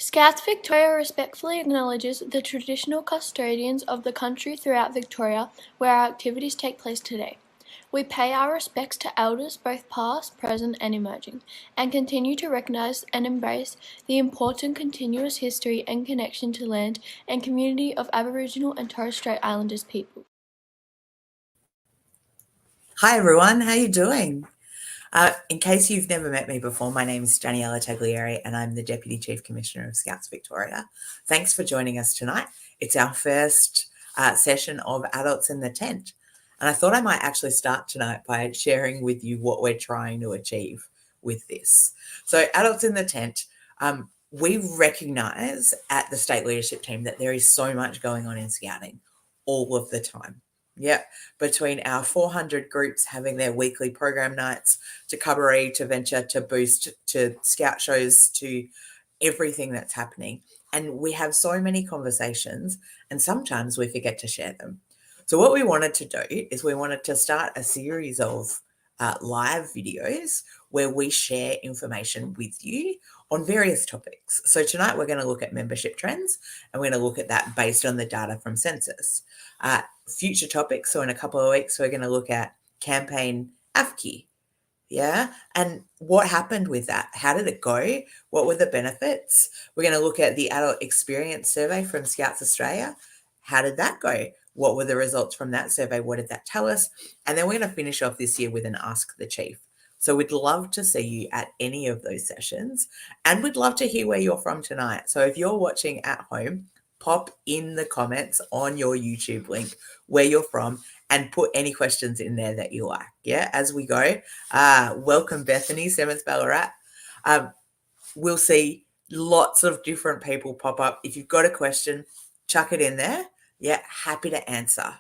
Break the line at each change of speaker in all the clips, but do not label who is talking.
Scouts Victoria respectfully acknowledges the traditional custodians of the country throughout Victoria where our activities take place today. We pay our respects to elders both past, present and emerging, and continue to recognise and embrace the important continuous history and connection to land and community of Aboriginal and Torres Strait Islanders people.
Hi everyone, how you doing? In case you've never met me before, my name is Daniela Taglieri and I'm the Deputy Chief Commissioner of Scouts Victoria. Thanks for joining us tonight. It's our first session of Adults in the Tent. And I thought I might actually start tonight by sharing with you what we're trying to achieve with this. So Adults in the Tent, we recognise at the state leadership team that there is so much going on in Scouting all of the time. Yeah, between our 400 groups having their weekly program nights, to Cubbaree, to Venture, to Boost, to Scout shows, to everything that's happening. And we have so many conversations and sometimes we forget to share them. So what we wanted to do is we wanted to start a series of live videos where we share information with you on various topics. So tonight we're going to look at membership trends and we're going to look at that based on the data from census. Future topics, so in a couple of weeks we're going to look at campaign AFCI, and what happened with that. How did it go? What were the benefits? We're going to look at the adult experience survey from Scouts Australia. How did that go? What were the results from that survey? What did that tell us? And then we're going to finish off this year with an Ask the Chief. So we'd love to see you at any of those sessions, and we'd love to hear where you're from tonight. So if you're watching at home, pop in the comments on your YouTube link where you're from and put any questions in there that you like. Yeah, as we go. Welcome, Bethany, Seventh Ballarat. We'll see lots of different people pop up. If you've got a question, chuck it in there. Yeah, happy to answer.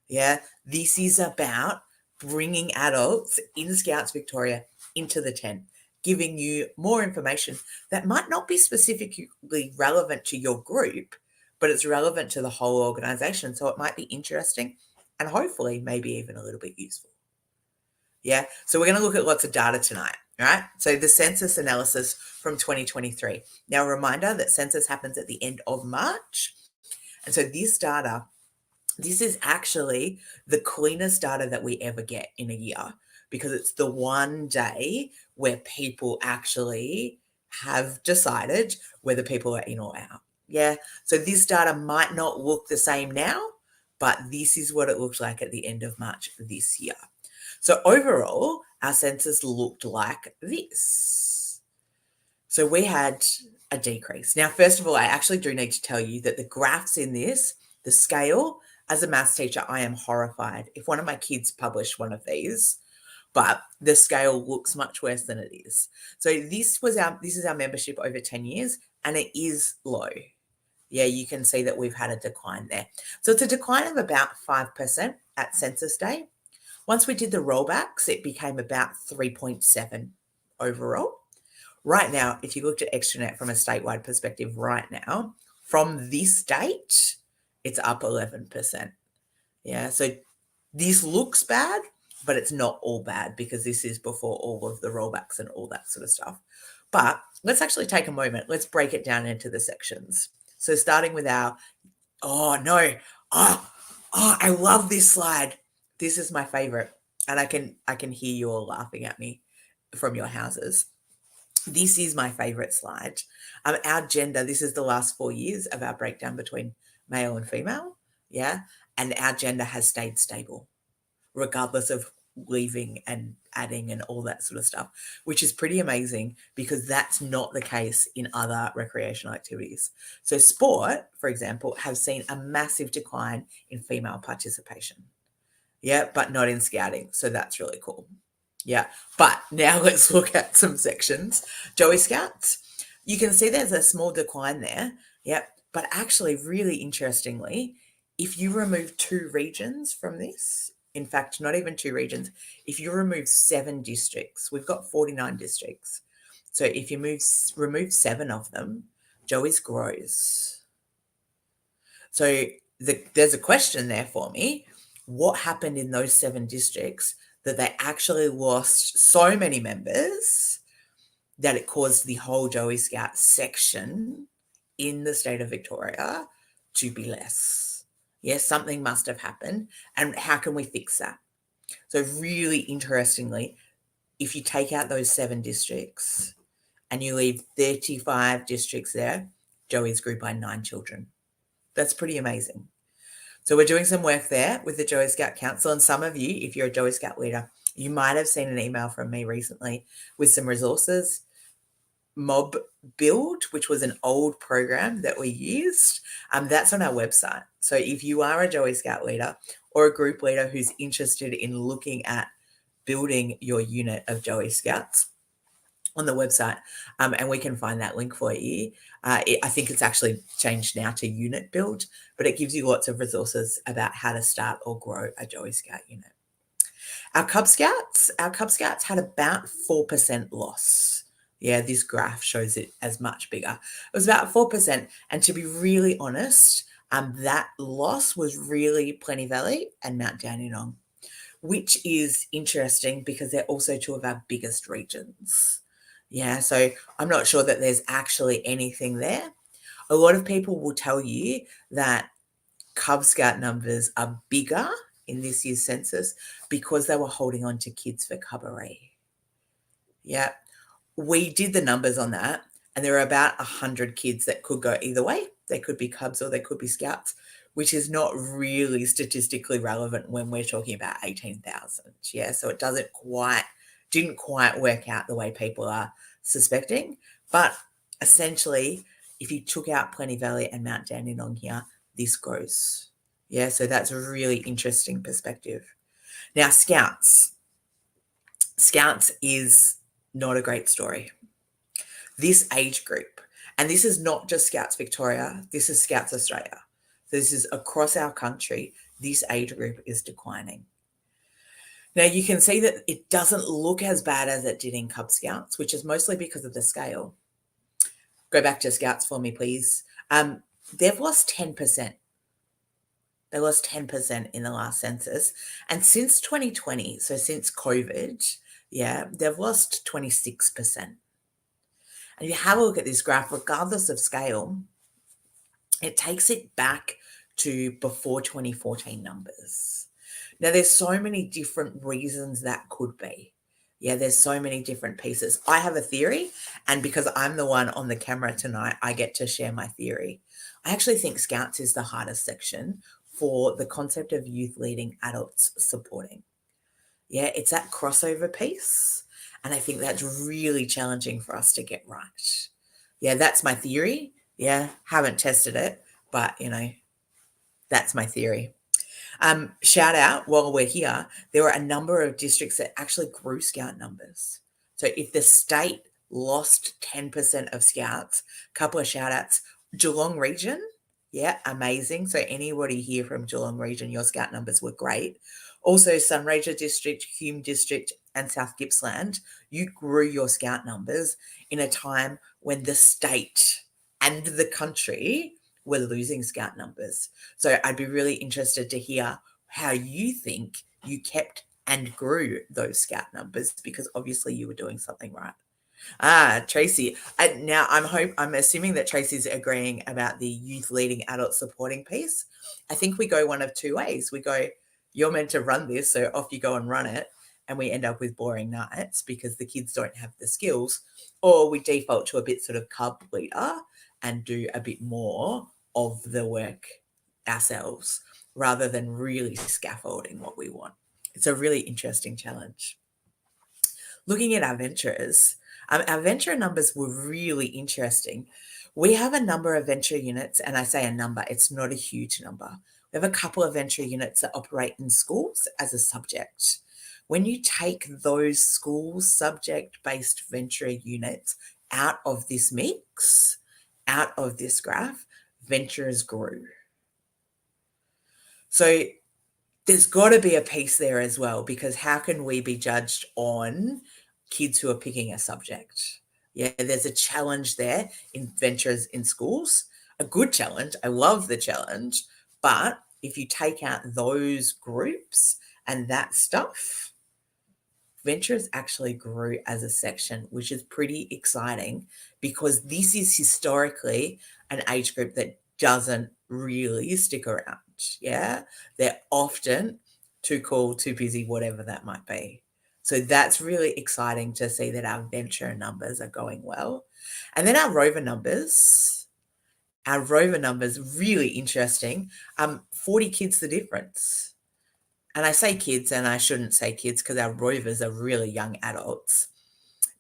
Yeah, this is about bringing adults in Scouts Victoria into the tent, giving you more information that might not be specifically relevant to your group, but it's relevant to the whole organisation. So it might be interesting and hopefully maybe even a little bit useful. Yeah, so we're going to look at lots of data tonight, right? So the census analysis from 2023. Now, a reminder that census happens at the end of March. And so this data, this is actually the cleanest data that we ever get in a year because it's the one day where people actually have decided whether people are in or out. Yeah, so this data might not look the same now, but this is what it looked like at the end of March this year. So overall, our census looked like this. So we had a decrease. Now, first of all, I actually do need to tell you that the graphs in this, the scale, as a maths teacher, I am horrified if one of my kids published one of these, but the scale looks much worse than it is. So this is our membership over 10 years, and it is low. Yeah, you can see that we've had a decline there. So it's a decline of about 5% at census day. Once we did the rollbacks, it became about 3.7 overall. Right now, if you looked at Extranet from a statewide perspective right now, from this date, it's up 11%. Yeah, so this looks bad, but it's not all bad because this is before all of the rollbacks and all that sort of stuff. But let's actually take a moment. Let's break it down into the sections. So starting with our, I love this slide. This is my favorite. And I can hear you all laughing at me from your houses. This is my favorite slide. Our gender, this is the last 4 years of our breakdown between male and female. Yeah. And our gender has stayed stable, regardless of leaving and adding and all that sort of stuff, which is pretty amazing because that's not the case in other recreational activities. So sport, for example, has seen a massive decline in female participation. Yeah, but not in scouting. So that's really cool. Yeah, but now let's look at some sections. Joey Scouts, you can see there's a small decline there. Yep, but actually really interestingly, if you remove 2 regions from this, in fact, not even 2 regions, if you remove 7 districts, we've got 49 districts. So if you remove 7 of them, Joey's grows. So there's a question there for me. What happened in those 7 districts that they actually lost so many members that it caused the whole Joey Scout section in the state of Victoria to be less. Yes, something must have happened. And how can we fix that? So, really interestingly, if you take out those 7 districts and you leave 35 districts there, Joey's grew by 9 children. That's pretty amazing. So we're doing some work there with the Joey Scout Council. And some of you, if you're a Joey Scout leader, you might have seen an email from me recently with some resources. Mob Build, which was an old program that we used, that's on our website. So if you are a Joey Scout leader or a group leader who's interested in looking at building your unit of Joey Scouts, on the website, and we can find that link for you. I think it's actually changed now to Unit Build, but it gives you lots of resources about how to start or grow a Joey Scout unit. Our Cub Scouts had about 4% loss. Yeah, this graph shows it as much bigger. It was about 4%, and to be really honest, that loss was really Plenty Valley and Mount Dandenong, which is interesting because they're also 2 of our biggest regions. Yeah, so I'm not sure that there's actually anything there. A lot of people will tell you that Cub Scout numbers are bigger in this year's census because they were holding on to kids for Cubbaree. Yeah, we did the numbers on that, and there are about 100 kids that could go either way. They could be Cubs or they could be Scouts, which is not really statistically relevant when we're talking about 18,000. Yeah, so it didn't quite work out the way people are suspecting. But essentially, if you took out Plenty Valley and Mount Dandenong here, this grows. Yeah, so that's a really interesting perspective. Now, Scouts. Scouts is not a great story. This age group, and this is not just Scouts Victoria, this is Scouts Australia. This is across our country, this age group is declining. Now, you can see that it doesn't look as bad as it did in Cub Scouts, which is mostly because of the scale. Go back to Scouts for me, please. They've lost 10%. They lost 10% in the last census. And since 2020, so since COVID, yeah, they've lost 26%. And if you have a look at this graph, regardless of scale, it takes it back to before 2014 numbers. Now, there's so many different reasons that could be. Yeah, there's so many different pieces. I have a theory, and because I'm the one on the camera tonight, I get to share my theory. I actually think Scouts is the hardest section for the concept of youth leading, adults supporting. Yeah, it's that crossover piece, and I think that's really challenging for us to get right. Yeah, that's my theory. Yeah, haven't tested it, but, that's my theory. Shout out, while we're here, there were a number of districts that actually grew Scout numbers. So if the state lost 10% of Scouts, a couple of shout outs, Geelong region, yeah, amazing. So anybody here from Geelong region, your Scout numbers were great. Also Sunraysia district, Hume district, and South Gippsland, you grew your Scout numbers in a time when the state and the country were losing Scout numbers. So I'd be really interested to hear how you think you kept and grew those Scout numbers, because obviously you were doing something right. Tracy. I'm assuming that Tracy's agreeing about the youth leading, adult supporting piece. I think we go one of 2 ways. We go, you're meant to run this, so off you go and run it, and we end up with boring nights because the kids don't have the skills, or we default to a bit sort of Cub leader and do a bit more of the work ourselves rather than really scaffolding what we want. It's a really interesting challenge. Looking at our venturers, our venturer numbers were really interesting. We have a number of venture units, and I say a number, it's not a huge number. We have a couple of venture units that operate in schools as a subject. When you take those school subject-based venture units out of this mix, out of this graph, venturers grew. So there's got to be a piece there as well, because how can we be judged on kids who are picking a subject? Yeah, there's a challenge there in venturers in schools, a good challenge. I love the challenge. But if you take out those groups and that stuff, Ventures actually grew as a section, which is pretty exciting because this is historically an age group that doesn't really stick around. Yeah. They're often too cool, too busy, whatever that might be. So that's really exciting to see that our venture numbers are going well. And then our rover numbers, really interesting. 40 kids the difference. And I say kids, and I shouldn't say kids because our rovers are really young adults,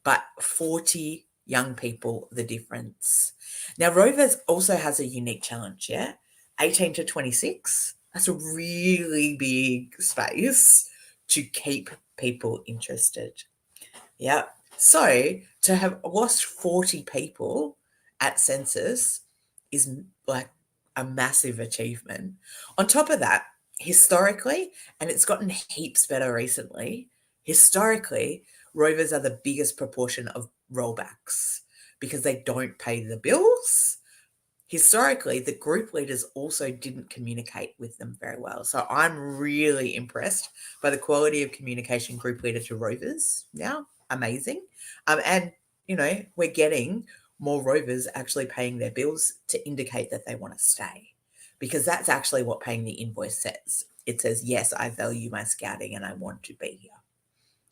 but 40 young people the difference. Now, rovers also has a unique challenge, yeah? 18 to 26, that's a really big space to keep people interested. Yeah. So to have lost 40 people at census is like a massive achievement. On top of that, historically, and it's gotten heaps better recently, historically, rovers are the biggest proportion of rollbacks because they don't pay the bills. Historically, the group leaders also didn't communicate with them very well. So I'm really impressed by the quality of communication group leader to rovers now. Amazing. And, we're getting more rovers actually paying their bills to indicate that they want to stay because that's actually what paying the invoice says. It says, yes, I value my scouting and I want to be here.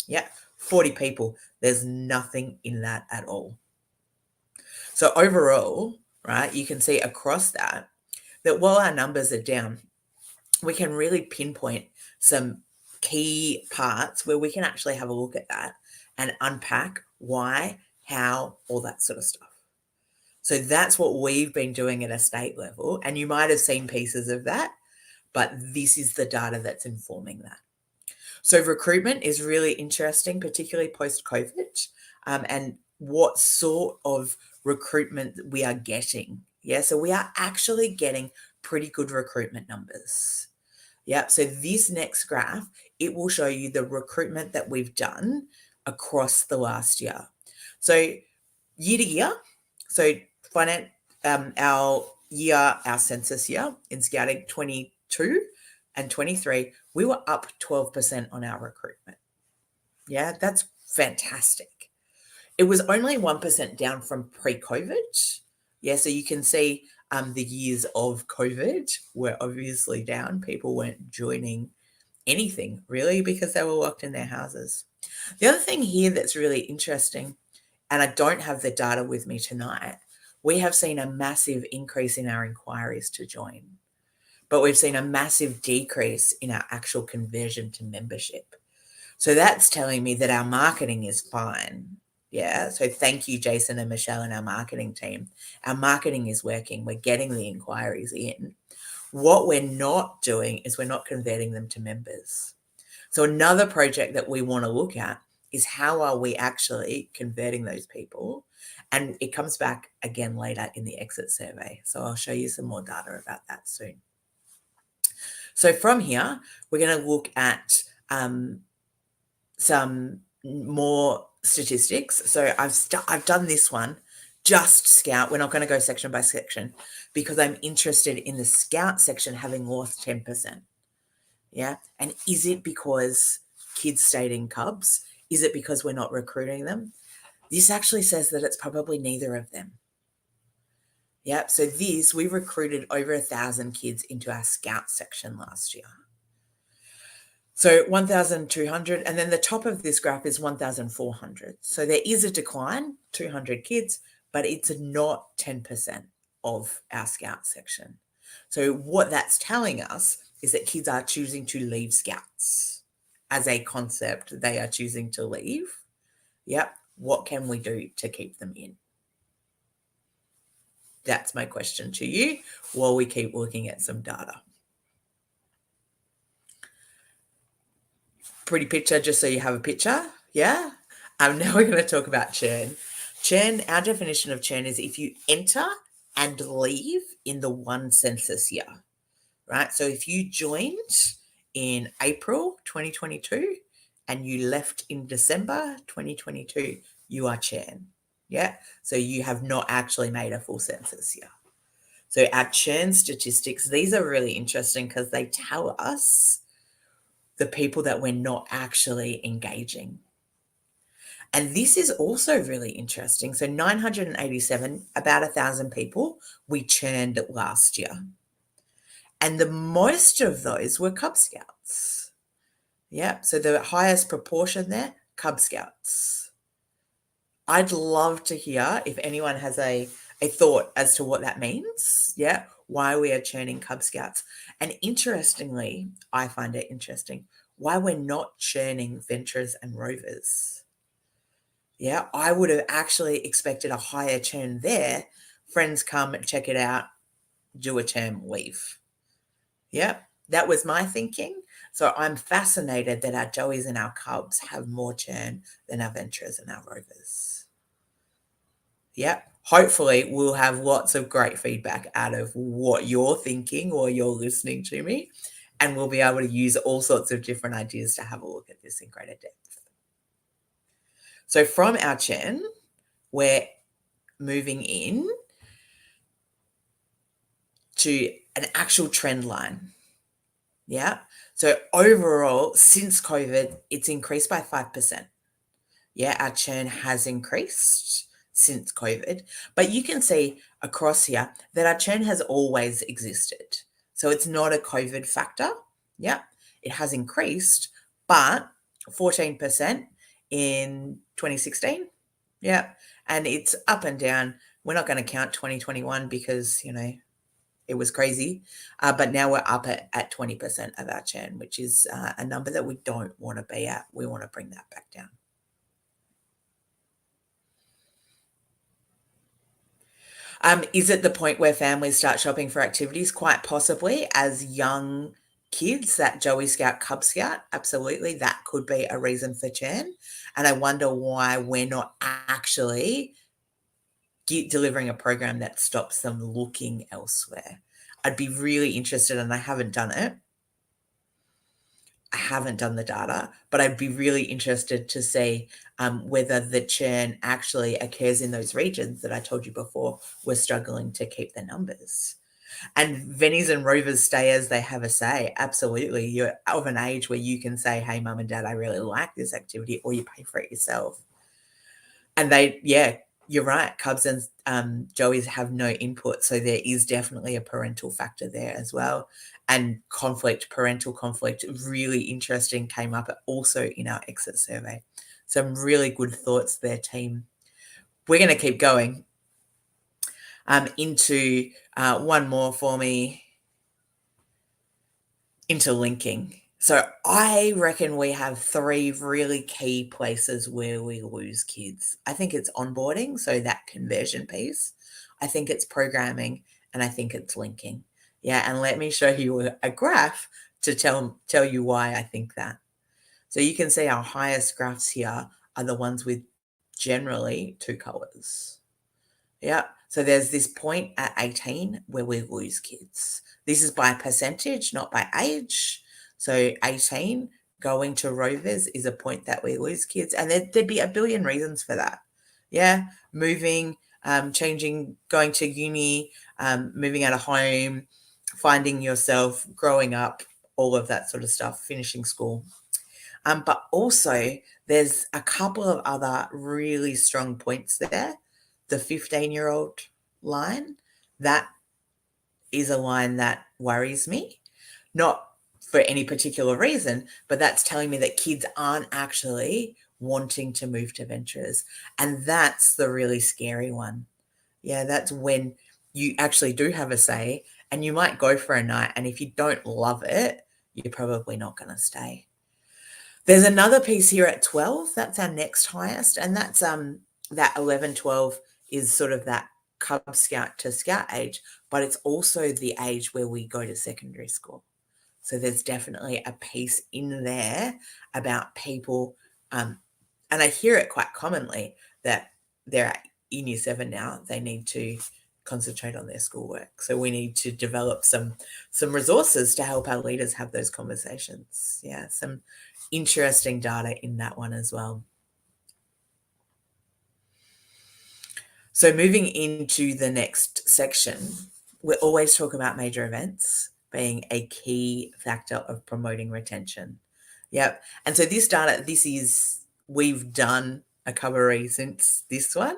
Yeah, 40 people. There's nothing in that at all. So overall, right, you can see across that while our numbers are down, we can really pinpoint some key parts where we can actually have a look at that and unpack why, how, all that sort of stuff. So that's what we've been doing at a state level. And you might have seen pieces of that, but this is the data that's informing that. So recruitment is really interesting, particularly post-COVID, and what sort of recruitment we are getting. Yeah, so we are actually getting pretty good recruitment numbers. Yeah, so this next graph, it will show you the recruitment that we've done across the last year. So year to year, so our census year in scouting 22 and 23, we were up 12% on our recruitment. Yeah, that's fantastic. It was only 1% down from pre-COVID. Yeah, so you can see the years of COVID were obviously down. People weren't joining anything really because they were locked in their houses. The other thing here that's really interesting, and I don't have the data with me tonight, we have seen a massive increase in our inquiries to join, but we've seen a massive decrease in our actual conversion to membership. So that's telling me that our marketing is fine. Yeah. So thank you, Jason and Michelle and our marketing team. Our marketing is working. We're getting the inquiries in. What we're not doing is we're not converting them to members. So another project that we want to look at is how are we actually converting those people? And it comes back again later in the exit survey. So I'll show you some more data about that soon. So from here, we're going to look at some more statistics. So I've done this one, just Scout. We're not going to go section by section because I'm interested in the Scout section having lost 10%. Yeah. And is it because kids stayed in Cubs? Is it because we're not recruiting them? This actually says that it's probably neither of them. Yeah. So we recruited over 1,000 kids into our Scout section last year. So 1,200, and then the top of this graph is 1,400. So there is a decline, 200 kids, but it's not 10% of our Scout section. So what that's telling us is that kids are choosing to leave Scouts as a concept. They are choosing to leave. Yep. What can we do to keep them in? That's my question to you while we keep looking at some data. Pretty picture just so you have a picture. Yeah. Now we're going to talk about churn. Churn, our definition of churn is if you enter and leave in the one census year, right? So if you joined in April 2022 and you left in December 2022, you are churn. Yeah. So you have not actually made a full census year. So our churn statistics, these are really interesting because they tell us the people that we're not actually engaging. And this is also really interesting. So 987, about 1,000 people we churned last year. And the most of those were Cub Scouts. Yeah, so the highest proportion there, Cub Scouts. I'd love to hear if anyone has a thought as to what that means. Yeah, why we are churning Cub Scouts. And interestingly, I find it interesting, why we're not churning Venturers and Rovers. Yeah, I would have actually expected a higher churn there. Friends come, check it out, do a term, leave. Yeah, that was my thinking. So I'm fascinated that our Joeys and our Cubs have more churn than our Venturers and our Rovers. Yeah, hopefully we'll have lots of great feedback out of what you're thinking or you're listening to me, and we'll be able to use all sorts of different ideas to have a look at this in greater depth. So from our churn, we're moving in to an actual trend line. Yeah. So overall, since COVID, it's increased by 5%. Yeah, our churn has increased since COVID, but you can see across here that our churn has always existed. So it's not a COVID factor. Yeah, it has increased, but 14% in 2016. Yeah, and it's up and down. We're not going to count 2021 because, it was crazy. But now we're up at 20% of our churn, which is a number that we don't want to be at. We want to bring that back down. Is it the point where families start shopping for activities? Quite possibly. As young kids, that Joey Scout, Cub Scout, absolutely, that could be a reason for churn. And I wonder why we're not actually delivering a program that stops them looking elsewhere. I'd be really interested, and I haven't done it. I haven't done the data, but I'd be really interested to see whether the churn actually occurs in those regions that I told you before we're struggling to keep the numbers. And Vennies and Rovers stay as they have a say. Absolutely. You're of an age where you can say, hey, mum and dad, I really like this activity, or you pay for it yourself. And you're right. Cubs and Joeys have no input. So there is definitely a parental factor there as well. And parental conflict, really interesting, came up also in our exit survey. Some really good thoughts there, team. We're going to keep going into one more for me, interlinking. So I reckon we have 3 really key places where we lose kids. I think it's onboarding, so that conversion piece. I think it's programming, and I think it's linking. Yeah, and let me show you a graph to tell you why I think that. So you can see our highest graphs here are the ones with generally 2 colors. Yeah, so there's this point at 18 where we lose kids. This is by percentage, not by age. So 18 going to Rovers is a point that we lose kids, and there'd be a billion reasons for that. Yeah, moving, changing, going to uni, moving out of home, finding yourself, growing up, all of that sort of stuff, finishing school. But also there's a couple of other really strong points there. The 15-year-old line, that is a line that worries me. Not for any particular reason, but that's telling me that kids aren't actually wanting to move to Venturers. And that's the really scary one. Yeah, that's when you actually do have a say, and you might go for a night, and if you don't love it, you're probably not going to stay. There's another piece here at 12. That's our next highest, and that's that 11, 12 is sort of that Cub Scout to Scout age, but it's also the age where we go to secondary school. So there's definitely a piece in there about people, and I hear it quite commonly that they're in year 7 now, they need to concentrate on their schoolwork. So we need to develop some resources to help our leaders have those conversations. Yeah, some interesting data in that one as well. So moving into the next section, we always talk about major events being a key factor of promoting retention. Yep. And so this data, we've done a cubbery since this one,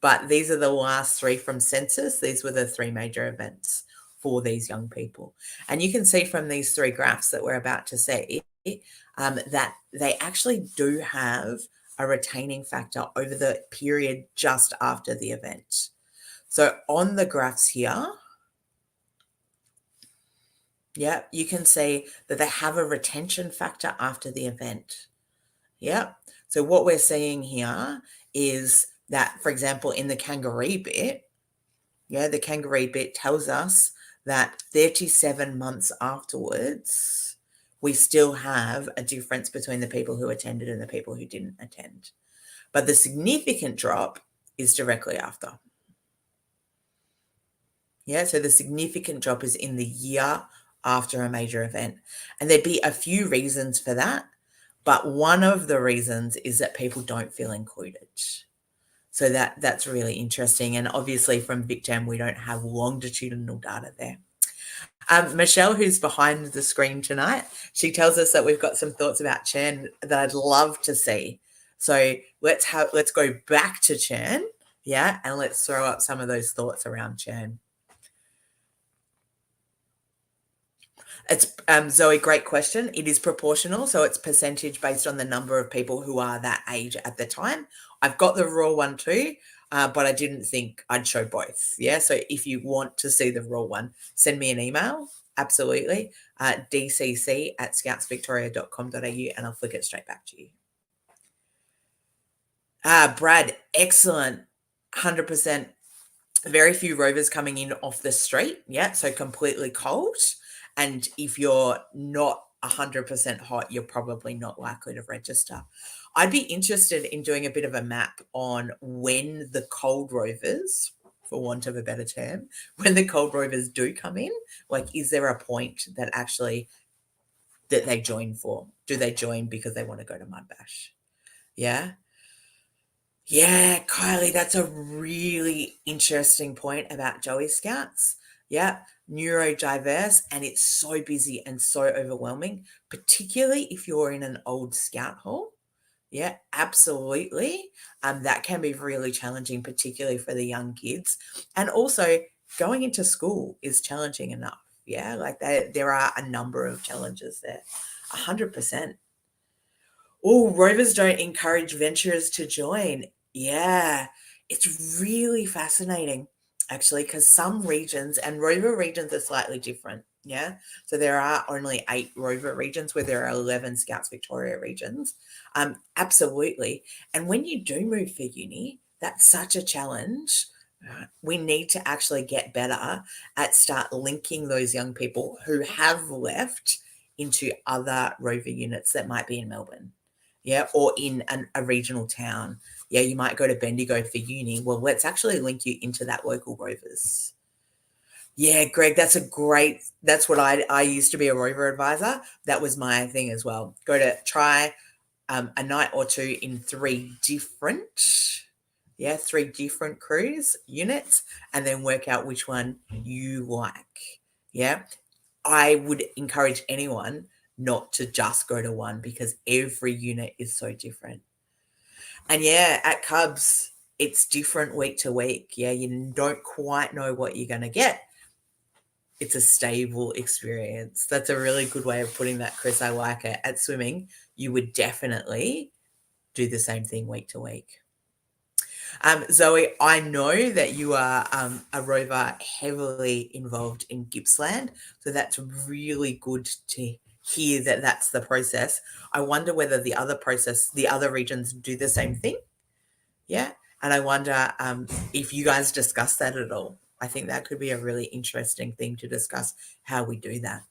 but these are the last three from census. These were the three major events for these young people. And you can see from these three graphs that we're about to see that they actually do have a retaining factor over the period just after the event. So on the graphs here, yeah, you can see that they have a retention factor after the event. Yeah. So what we're seeing here is that, for example, in the kangaroo bit, yeah, the kangaroo bit tells us that 37 months afterwards, we still have a difference between the people who attended and the people who didn't attend. But the significant drop is directly after. Yeah, so the significant drop is in the year after a major event. And there'd be a few reasons for that, but one of the reasons is that people don't feel included. So that's really interesting. And obviously from VicTem, we don't have longitudinal data there. Michelle, who's behind the screen tonight, she tells us that we've got some thoughts about churn that I'd love to see. So let's go back to churn, yeah, and let's throw up some of those thoughts around churn. It's Zoe, great question. It is proportional, so it's percentage based on the number of people who are that age at the time. I've got the raw one too, but I didn't think I'd show both. Yeah, so if you want to see the raw one, send me an email. Absolutely, dcc@scoutsvictoria.com.au, and I'll flick it straight back to you. Brad, excellent, 100%. Very few rovers coming in off the street. Yeah, so completely cold. And if you're not 100% hot, you're probably not likely to register. I'd be interested in doing a bit of a map on when the cold rovers, for want of a better term, when the cold rovers do come in, like, is there a point that actually that they join for? Do they join because they want to go to Mudbash? Yeah. Yeah, Kylie, that's a really interesting point about Joey Scouts. Yeah, neurodiverse, and it's so busy and so overwhelming, particularly if you're in an old scout hall. Yeah, absolutely. That can be really challenging, particularly for the young kids. And also going into school is challenging enough. Yeah, like there are a number of challenges there. 100%. Oh, rovers don't encourage venturers to join. Yeah, it's really fascinating, actually, because some regions, and rover regions are slightly different. Yeah, so there are only 8 rover regions where there are 11 Scouts Victoria regions. Absolutely. And when you do move for uni, that's such a challenge. We need to actually get better at start linking those young people who have left into other rover units that might be in Melbourne. Yeah, or in a regional town. Yeah, you might go to Bendigo for uni. Well, let's actually link you into that local rovers. Yeah, Greg, that's what I used to be a rover advisor. That was my thing as well. Go to try a night or two in 3 different crews, units, and then work out which one you like. Yeah, I would encourage anyone not to just go to one because every unit is so different. And yeah, at Cubs, it's different week to week. Yeah, you don't quite know what you're going to get. It's a stable experience. That's a really good way of putting that, Chris. I like it. At swimming, you would definitely do the same thing week to week. Zoe, I know that you are a rover heavily involved in Gippsland, so that's really good to hear that that's the process. I wonder whether the other regions do the same thing. Yeah, and I wonder if you guys discuss that at all. I think that could be a really interesting thing to discuss, how we do that.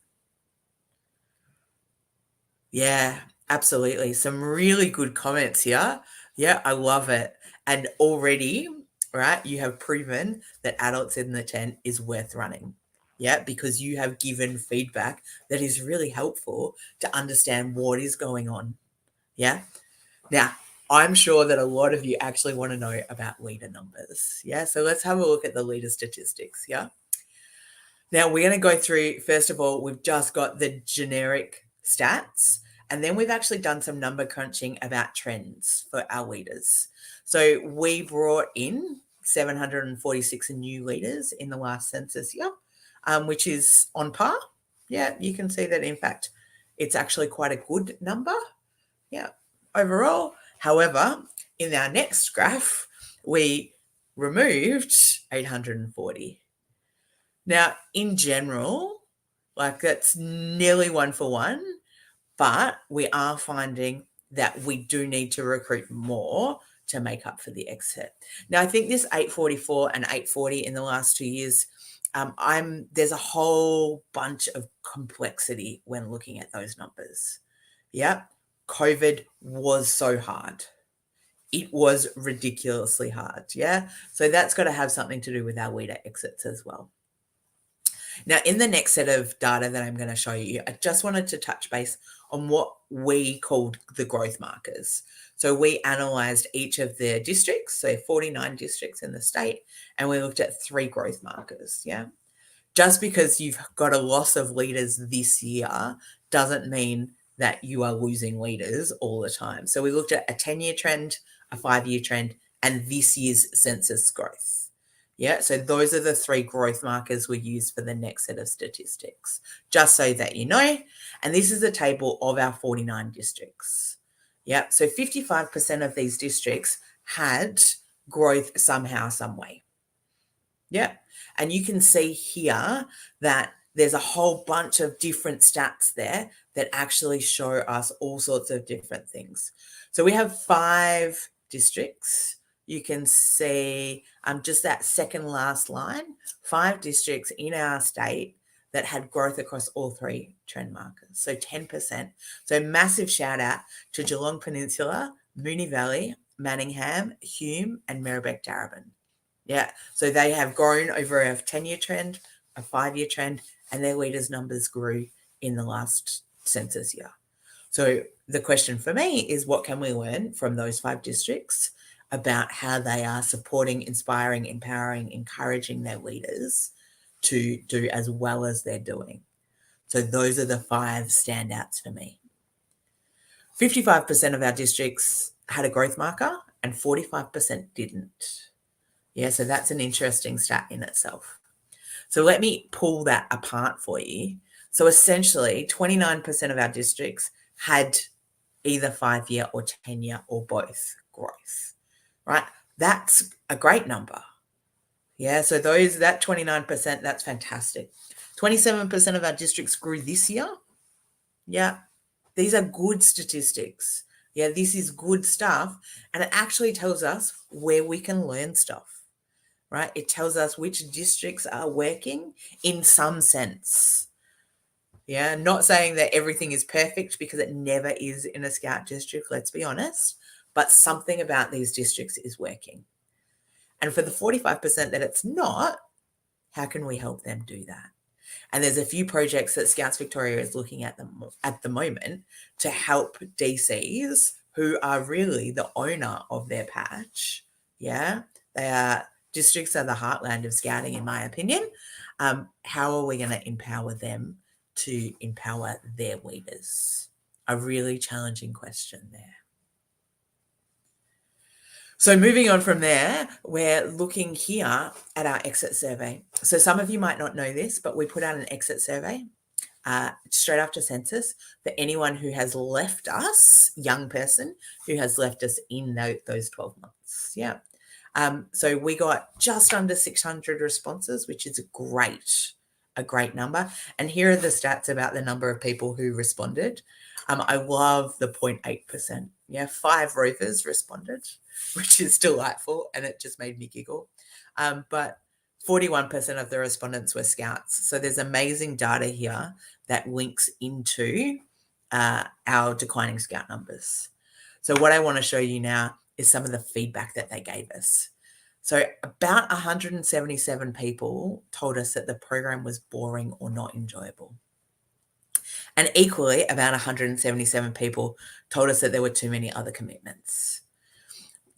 Yeah, absolutely. Some really good comments here. Yeah, I love it. And already, right, you have proven that Adults in the Tent is worth running. Yeah, because you have given feedback that is really helpful to understand what is going on. Yeah. Now, I'm sure that a lot of you actually want to know about leader numbers. Yeah, so let's have a look at the leader statistics. Yeah. Now, we're going to go through, first of all, we've just got the generic stats. And then we've actually done some number crunching about trends for our leaders. So we brought in 746 new leaders in the last census year, which is on par. Yeah, you can see that, in fact, it's actually quite a good number. Yeah, overall. However, in our next graph, we removed 840. Now, in general, like that's nearly 1 for 1, but we are finding that we do need to recruit more to make up for the exit. Now, I think this 844 and 840 in the last 2 years, there's a whole bunch of complexity when looking at those numbers. Yeah, COVID was so hard. It was ridiculously hard. Yeah, so that's got to have something to do with our leader exits as well. Now, in the next set of data that I'm going to show you, I just wanted to touch base on what we called the growth markers. So we analysed each of the districts, so 49 districts in the state, and we looked at 3 growth markers. Yeah. Just because you've got a loss of leaders this year doesn't mean that you are losing leaders all the time. So we looked at a 10-year trend, a 5-year trend, and this year's census growth. Yeah, so those are the 3 growth markers we use for the next set of statistics, just so that you know. And this is a table of our 49 districts. Yeah, so 55% of these districts had growth somehow, some way. Yeah, and you can see here that there's a whole bunch of different stats there that actually show us all sorts of different things. So we have 5 districts. You can see just that second last line, 5 districts in our state that had growth across all 3 trend markers, so 10%. So massive shout out to Geelong Peninsula, Moonee Valley, Manningham, Hume, and Merribeck Darebin. Yeah, so they have grown over a 10-year trend, a 5-year trend, and their leaders' numbers grew in the last census year. So the question for me is, what can we learn from those 5 districts about how they are supporting, inspiring, empowering, encouraging their leaders to do as well as they're doing? So those are the 5 standouts for me. 55% of our districts had a growth marker and 45% didn't. Yeah, so that's an interesting stat in itself. So let me pull that apart for you. So essentially, 29% of our districts had either 5-year or 10-year or both growth, right? That's a great number. Yeah, so that 29%, that's fantastic. 27% of our districts grew this year. Yeah, these are good statistics. Yeah, this is good stuff. And it actually tells us where we can learn stuff. Right? It tells us which districts are working in some sense. Yeah, not saying that everything is perfect, because it never is in a Scout district, let's be honest, but something about these districts is working. And for the 45% that it's not, how can we help them do that? And there's a few projects that Scouts Victoria is looking at the moment to help DCs who are really the owner of their patch. Yeah, districts are the heartland of scouting, in my opinion. How are we going to empower them to empower their leaders? A really challenging question there. So moving on from there, we're looking here at our exit survey. So some of you might not know this, but we put out an exit survey straight after census for anyone who has left us, young person who has left us in those 12 months. Yeah. So we got just under 600 responses, which is a great number. And here are the stats about the number of people who responded. I love the 0.8%. Yeah, 5 rovers responded, which is delightful, and it just made me giggle. But 41% of the respondents were Scouts. So there's amazing data here that links into our declining Scout numbers. So what I want to show you now is some of the feedback that they gave us. So about 177 people told us that the program was boring or not enjoyable. And equally, about 177 people told us that there were too many other commitments.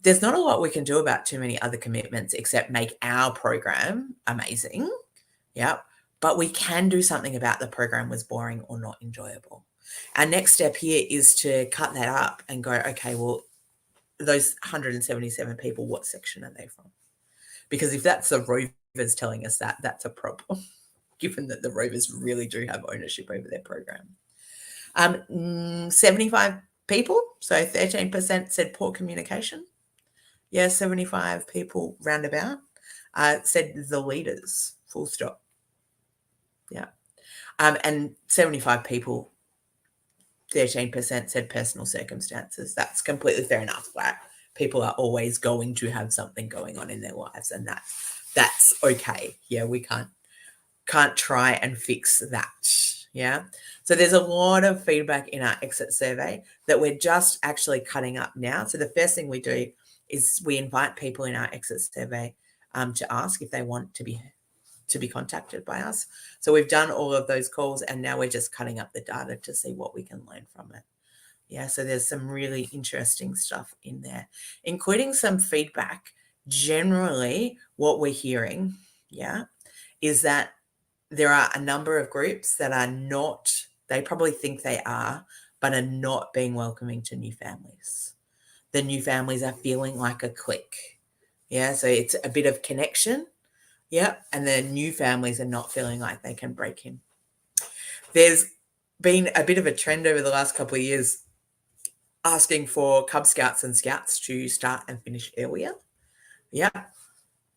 There's not a lot we can do about too many other commitments except make our program amazing. Yeah. But we can do something about the program was boring or not enjoyable. Our next step here is to cut that up and go, okay, well, those 177 people, what section are they from? Because if that's the Rovers telling us that, that's a problem, given that the Rovers really do have ownership over their program. 75 people, so 13% said poor communication. Yeah, 75 people roundabout said the leaders, full stop. Yeah. And 75 people, 13% said personal circumstances. That's completely fair enough. Like, people are always going to have something going on in their lives, and that's okay. Yeah, we can't try and fix that. Yeah. So there's a lot of feedback in our exit survey that we're just actually cutting up now. So the first thing we do is we invite people in our exit survey to ask if they want to be contacted by us. So we've done all of those calls, and now we're just cutting up the data to see what we can learn from it. Yeah, so there's some really interesting stuff in there, including some feedback. Generally, what we're hearing, yeah, is that there are a number of groups that are not, they probably think they are, but are not being welcoming to new families. The new families are feeling like a clique. Yeah, so it's a bit of connection. Yeah, and the new families are not feeling like they can break in. There's been a bit of a trend over the last couple of years asking for Cub Scouts and Scouts to start and finish earlier. Yeah,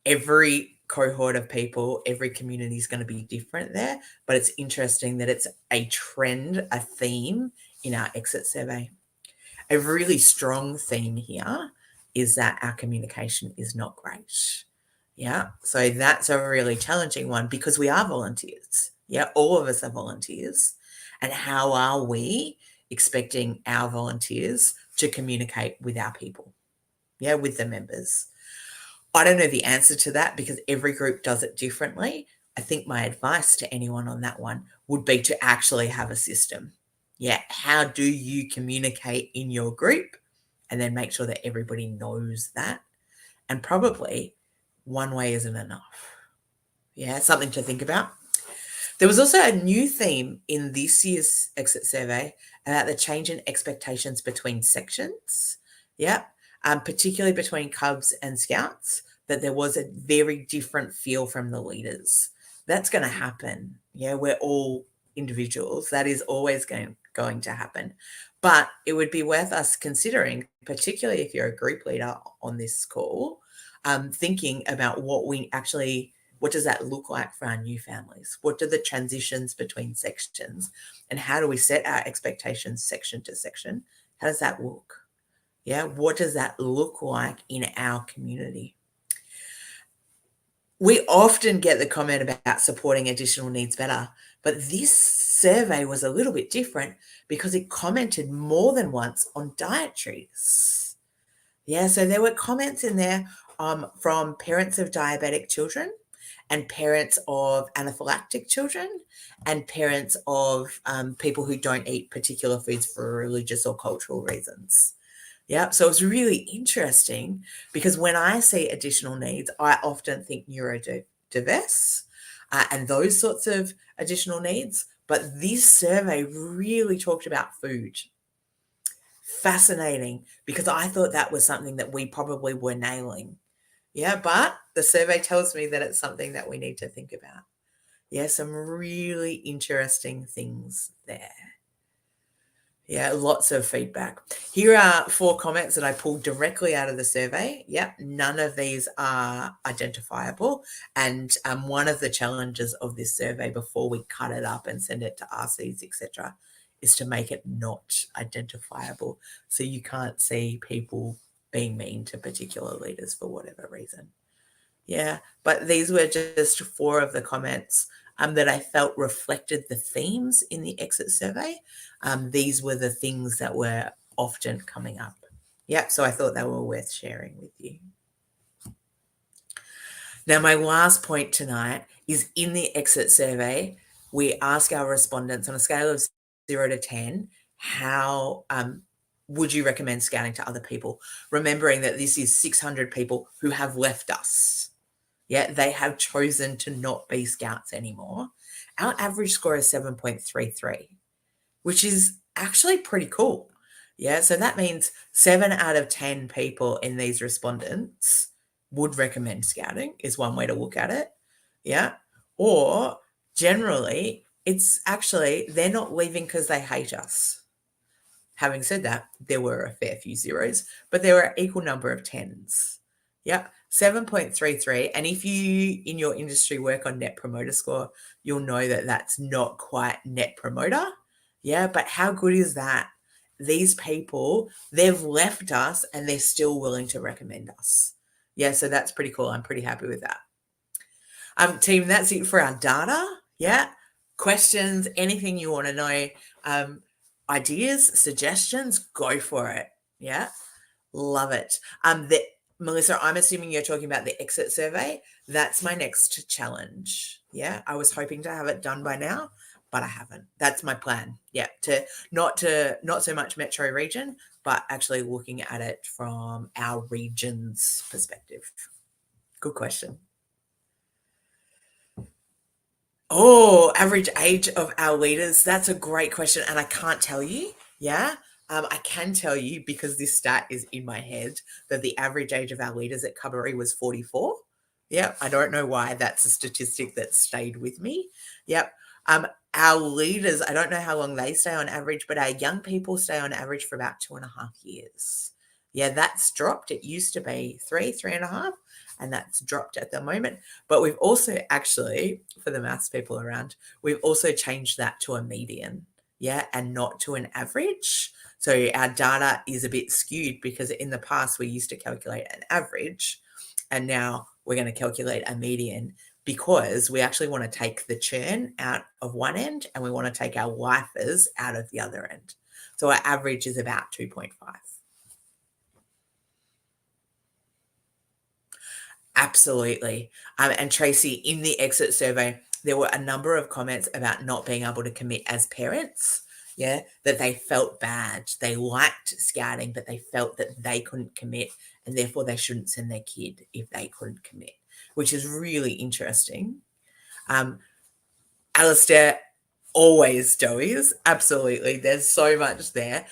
every cohort of people, every community is going to be different there, but it's interesting that it's a trend, a theme in our exit survey. A really strong theme here is that our communication is not great. Yeah, so that's a really challenging one because we are volunteers. Yeah, all of us are volunteers. And how are we expecting our volunteers to communicate with our people? Yeah, with the members. I don't know the answer to that because every group does it differently. I think my advice to anyone on that one would be to actually have a system. Yeah, how do you communicate in your group? And then make sure that everybody knows that. And probably one way isn't enough. Yeah, something to think about. There was also a new theme in this year's exit survey about the change in expectations between sections. Yeah, particularly between Cubs and Scouts, that there was a very different feel from the leaders. That's going to happen. Yeah, we're all individuals. That is always going to happen. But it would be worth us considering, particularly if you're a group leader on this call, thinking about what does that look like for our new families? What are the transitions between sections? And how do we set our expectations section to section? How does that look? Yeah, what does that look like in our community? We often get the comment about supporting additional needs better, but this survey was a little bit different because it commented more than once on dietaries. Yeah, so there were comments in there from parents of diabetic children and parents of anaphylactic children and parents of people who don't eat particular foods for religious or cultural reasons. Yeah, so it's really interesting because when I see additional needs, I often think neurodiverse and those sorts of additional needs. But this survey really talked about food. Fascinating, because I thought that was something that we probably were nailing. Yeah, but the survey tells me that it's something that we need to think about. Yeah, some really interesting things there. Yeah, lots of feedback. Here are 4 comments that I pulled directly out of the survey. Yep, none of these are identifiable. And one of the challenges of this survey before we cut it up and send it to RCs, etc., is to make it not identifiable. So you can't see people being mean to particular leaders for whatever reason. Yeah, but these were just 4 of the comments that I felt reflected the themes in the exit survey. These were the things that were often coming up. Yeah, so I thought they were worth sharing with you. Now, my last point tonight is in the exit survey, we ask our respondents on a scale of 0 to 10, how would you recommend scouting to other people? Remembering that this is 600 people who have left us. Yeah, they have chosen to not be Scouts anymore. Our average score is 7.33, which is actually pretty cool. Yeah, so that means 7 out of 10 people in these respondents would recommend scouting, is one way to look at it. Yeah. Or generally, it's actually they're not leaving because they hate us. Having said that, there were a fair few zeros, but there were an equal number of tens. Yeah, 7.33. And if you in your industry work on net promoter score, you'll know that that's not quite net promoter. Yeah, but how good is that? These people, they've left us and they're still willing to recommend us. Yeah, so that's pretty cool. I'm pretty happy with that. Team, that's it for our data. Yeah. Questions, anything you want to know, ideas, suggestions, go for it. Yeah. Love it. Melissa, I'm assuming you're talking about the exit survey. That's my next challenge. Yeah. I was hoping to have it done by now, but I haven't. That's my plan. Yeah. To not so much metro region, but actually looking at it from our region's perspective. Good question. Oh, average age of our leaders. That's a great question. And I can't tell you. Yeah. I can tell you because this stat is in my head that the average age of our leaders at Cubbery was 44. Yeah. I don't know why that's a statistic that stayed with me. Yep. Our leaders, I don't know how long they stay on average, but our young people stay on average for about 2.5 years. Yeah, that's dropped. It used to be 3.5, and that's dropped at the moment. But we've also actually, for the maths people around, we've also changed that to a median, yeah, and not to an average. So our data is a bit skewed because in the past we used to calculate an average, and now we're going to calculate a median because we actually want to take the churn out of one end and we want to take our lifers out of the other end. So our average is about 2.5. Absolutely. And Tracy, in the exit survey, there were a number of comments about not being able to commit as parents. Yeah, that they felt bad. They liked scouting, but they felt that they couldn't commit and therefore they shouldn't send their kid if they couldn't commit, which is really interesting. Alistair, always Joey's. Absolutely. There's so much there.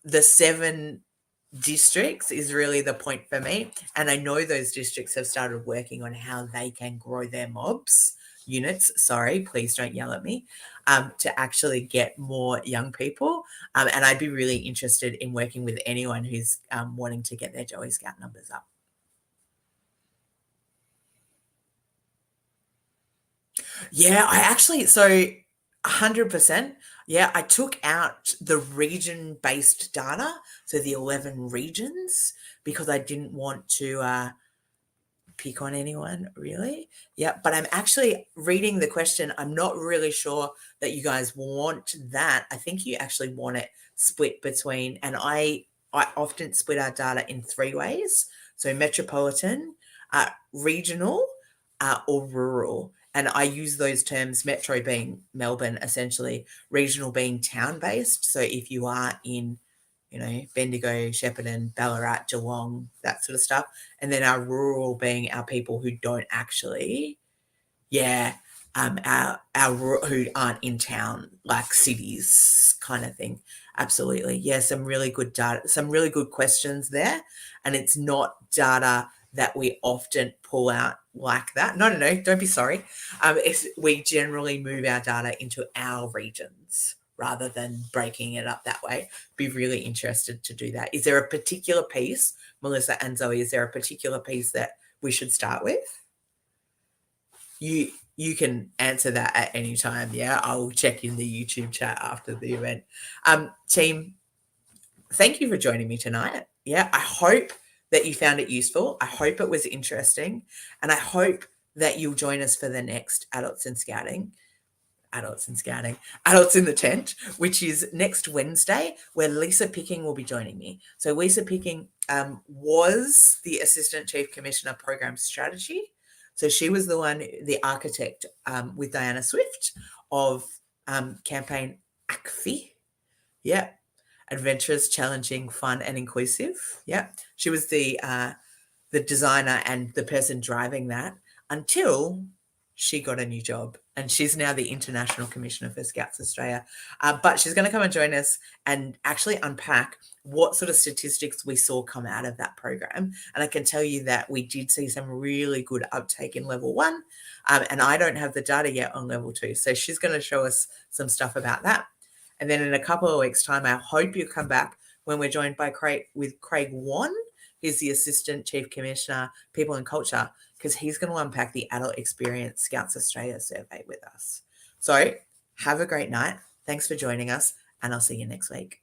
The 7 districts is really the point for me. And I know those districts have started working on how they can grow their mobs units. Sorry, please don't yell at me. To actually get more young people. And I'd be really interested in working with anyone who's wanting to get their Joey Scout numbers up. Yeah, I actually, so 100%. Yeah, I took out the region based data, so the 11 regions, because I didn't want to pick on anyone really. Yeah, but I'm actually reading the question. I'm not really sure that you guys want that. I think you actually want it split between, and I often split our data in 3 ways. So metropolitan, regional, or rural. And I use those terms, metro being Melbourne, essentially, regional being town based. So if you are in, Bendigo, Shepparton, Ballarat, Geelong, that sort of stuff. And then our rural being our people who don't actually, our who aren't in town, like cities kind of thing. Absolutely. Yeah, some really good data, some really good questions there. And it's not data that we often pull out like that. No, don't be sorry. We generally move our data into our regions rather than breaking it up that way. Be really interested to do that. Is there a particular piece, Melissa and Zoe, is there a particular piece that we should start with? You can answer that at any time. Yeah, I'll check in the YouTube chat after the event. Team, thank you for joining me tonight. Yeah, I hope that you found it useful. I hope it was interesting. And I hope that you'll join us for the next Adults in the Tent, which is next Wednesday, where Lisa Picking will be joining me. So Lisa Picking was the Assistant Chief Commissioner Program Strategy. So she was the architect with Diana Swift of campaign ACFI. Yeah. Adventurous, challenging, fun, and inclusive. Yeah. She was the designer and the person driving that until she got a new job and she's now the International Commissioner for Scouts Australia. But she's going to come and join us and actually unpack what sort of statistics we saw come out of that program. And I can tell you that we did see some really good uptake in level 1. And I don't have the data yet on level 2. So she's going to show us some stuff about that. And then in a couple of weeks' time, I hope you come back when we're joined by Craig Wan, who's the Assistant Chief Commissioner, People and Culture, because he's going to unpack the Adult Experience Scouts Australia survey with us. So have a great night. Thanks for joining us, and I'll see you next week.